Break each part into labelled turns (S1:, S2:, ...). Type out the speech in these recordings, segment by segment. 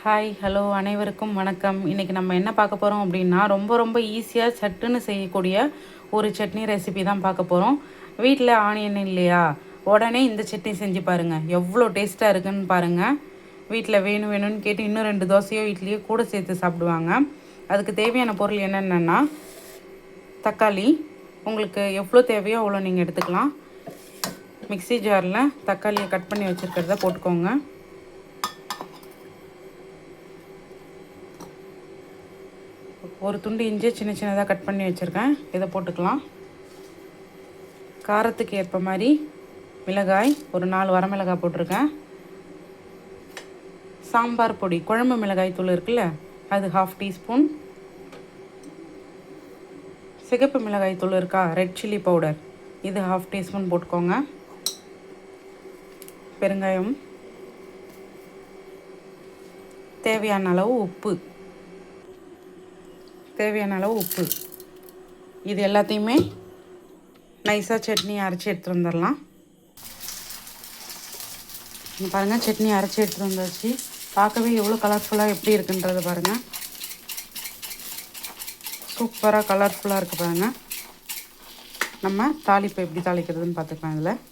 S1: Hi hello அனைவருக்கும் வணக்கம். இன்றைக்கி நம்ம என்ன பார்க்க போகிறோம் அப்படின்னா ரொம்ப ஈஸியாக சட்டுன்னு செய்யக்கூடிய ஒரு சட்னி ரெசிபி தான் பார்க்க போகிறோம். வீட்டில் ஆனியன் இல்லையா, உடனே இந்த சட்னி செஞ்சு பாருங்கள், எவ்வளோ டேஸ்ட்டாக இருக்குன்னு பாருங்கள். வீட்டில் வேணும்னு கேட்டு இன்னும் 2 தோசையோ இட்லியோ கூட சேர்த்து சாப்பிடுவாங்க. அதுக்கு தேவையான பொருள் என்னென்னா, தக்காளி உங்களுக்கு எவ்வளோ தேவையோ அவ்வளோ நீங்கள் எடுத்துக்கலாம். மிக்ஸி ஜாரில் தக்காளியை கட் பண்ணி வச்சுருக்கிறத போட்டுக்கோங்க. ஒரு துண்டு இஞ்சி சின்னதாக கட் பண்ணி வச்சுருக்கேன், இதை போட்டுக்கலாம். காரத்துக்கு ஏற்ப மாதிரி மிளகாய் ஒரு 4 வரமிளகாய் போட்டிருக்கேன். சாம்பார் பொடி குழம்பு மிளகாய் தூள் இருக்குல்ல, அது 1/2 டீஸ்பூன். சிகப்பு மிளகாய் தூள் இருக்கா, ரெட் சில்லி பவுடர், இது 1/2 டீஸ்பூன் போட்டுக்கோங்க. பெருங்காயம், தேவையான அளவு உப்பு, இது எல்லாத்தையுமே நைஸாக சட்னி அரைச்சி எடுத்துகிட்டு வந்துடலாம். பாருங்கள், சட்னி அரைச்சி எடுத்துகிட்டு வந்தாச்சு. பார்க்கவே எவ்வளோ கலர்ஃபுல்லாக எப்படி இருக்குன்றது பாருங்கள். சூப்பராக கலர்ஃபுல்லாக இருக்குது பாருங்கள். நம்ம தாளிப்பு எப்படி தாளிக்கிறதுன்னு பார்த்துக்கலாம். இதில்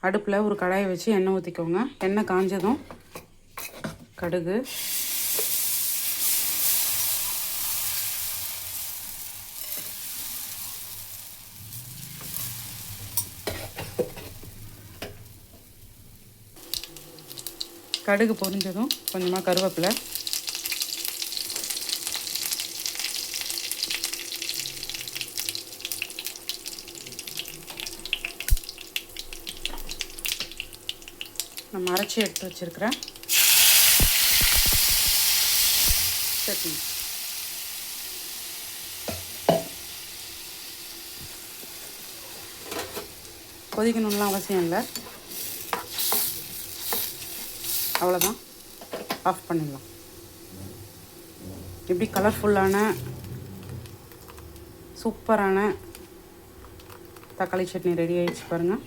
S1: அடுப்பில் ஒரு கடாயை வச்சு எண்ணெய் ஊற்றிக்கோங்க. எண்ணெய் காஞ்சதும் கடுகு, கடுகு பொரிஞ்சதும் கொஞ்சமாக கருவேப்பிலை, நம்ம அரைச்சி எடுத்து வச்சுருக்கிற சட்னி, கொதிக்கணும்லாம் அவசியம் இல்லை, அவ்வளோதான், ஆஃப் பண்ணிடலாம். இப்படி கலர்ஃபுல்லான சூப்பரான தக்காளி சட்னி ரெடி ஆகிடுச்சு பாருங்கள்.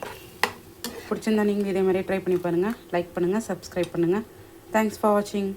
S1: பிடிச்சிருந்தா நீங்கள் இதே மாதிரி ட்ரை பண்ணி பாருங்கள். லைக் பண்ணுங்கள், சப்ஸ்கிரைப் பண்ணுங்கள். தேங்க்ஸ் ஃபார் வாட்சிங்.